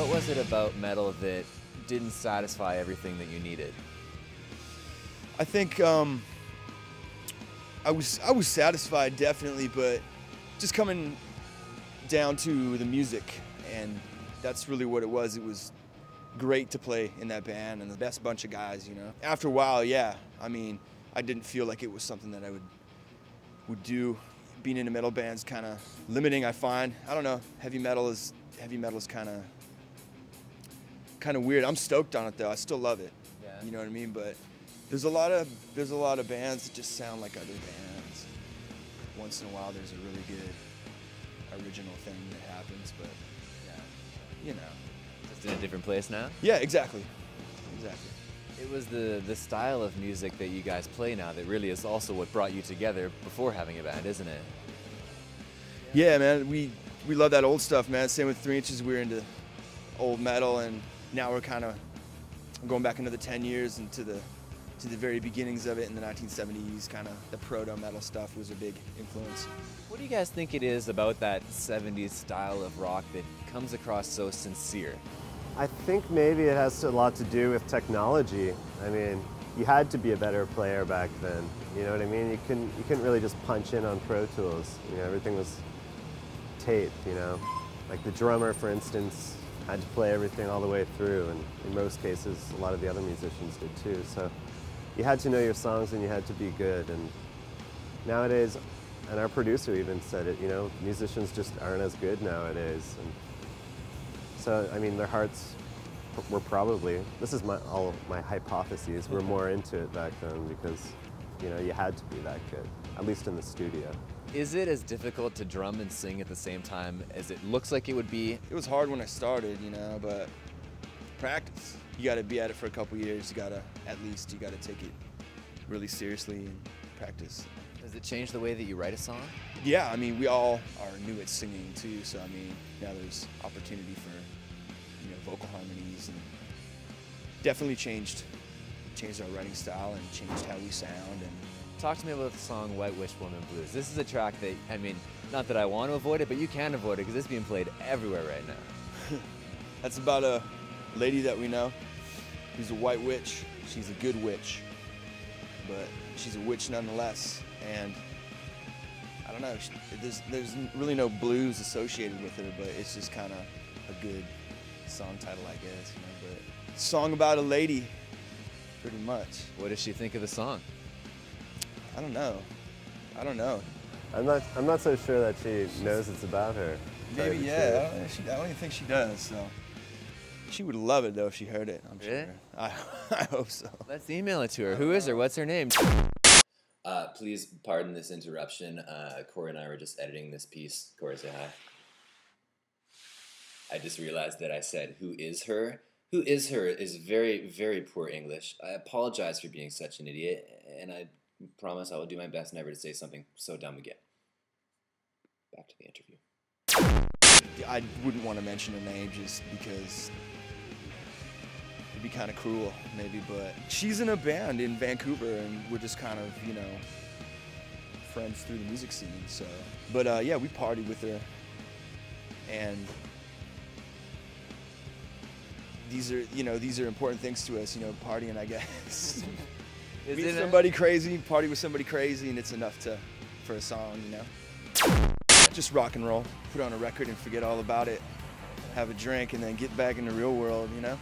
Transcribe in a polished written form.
What was it about metal that didn't satisfy everything that you needed? I think I was satisfied, definitely, but just coming down to the music, and that's really what it was. It was great to play in that band and the best bunch of guys, you know. After a while, yeah, I mean, I didn't feel like it was something that I would do. Being in a metal band's kind of limiting, I find. I don't know. Heavy metal is kind of weird. I'm stoked on it though. I still love it. Yeah. You know what I mean? But there's a lot of bands that just sound like other bands. Once in a while, there's a really good original thing that happens, but yeah, you know. Just in a different place now? Yeah, exactly. Exactly. It was the style of music that you guys play now that really is also what brought you together before having a band, isn't it? Yeah, man, we love that old stuff, man. Same with 3 Inches, we were into old metal, and now we're kind of going back another 10 years into the very beginnings of it in the 1970s. Kind of the proto metal stuff was a big influence. What do you guys think it is about that 70s style of rock that comes across so sincere? I think maybe it has a lot to do with technology. I mean, you had to be a better player back then. You know what I mean? You couldn't really just punch in on Pro Tools. You know, everything was taped, you know? Like the drummer, for instance, had to play everything all the way through, and in most cases, a lot of the other musicians did too. So you had to know your songs and you had to be good. And nowadays, and our producer even said it, you know, musicians just aren't as good nowadays. And so, I mean, their hearts were probably, this is all of my hypotheses, were more into it back then because, you know, you had to be that good, at least in the studio. Is it as difficult to drum and sing at the same time as it looks like it would be? It was hard when I started, you know, but practice. You got to be at it for a couple years. You got to take it really seriously and practice. Does it change the way that you write a song? Yeah, I mean, we all are new at singing too, so I mean, now there's opportunity for, you know, vocal harmonies, and definitely changed our writing style and changed how we sound. And talk to me about the song White Witch Woman Blues. This is a track that, I mean, not that I want to avoid it, but you can avoid it because it's being played everywhere right now. That's about a lady that we know who's a white witch. She's a good witch, but she's a witch nonetheless. And I don't know, there's really no blues associated with her, but it's just kind of a good song title, I guess, you know. But song about a lady, pretty much. What does she think of the song? I don't know. I'm not so sure that she knows it's about her. Maybe, yeah. I don't even think she does. So she would love it though if she heard it. I'm really? sure. I hope so. Let's email it to her. Who is her? What's her name? Please pardon this interruption. Corey and I were just editing this piece. Corey, say hi. I just realized that I said, "Who is her?" "Who is her?" is very, very poor English. I apologize for being such an idiot, and I promise I will do my best never to say something so dumb again. Back to the interview. I wouldn't want to mention her name just because it'd be kind of cruel, maybe, but she's in a band in Vancouver, and we're just kind of, you know, friends through the music scene, so. But yeah, we partied with her, and these are important things to us, you know, partying, I guess. Meet somebody crazy, party with somebody crazy, and it's enough for a song, you know. Just rock and roll, put on a record and forget all about it, have a drink, and then get back in the real world, you know.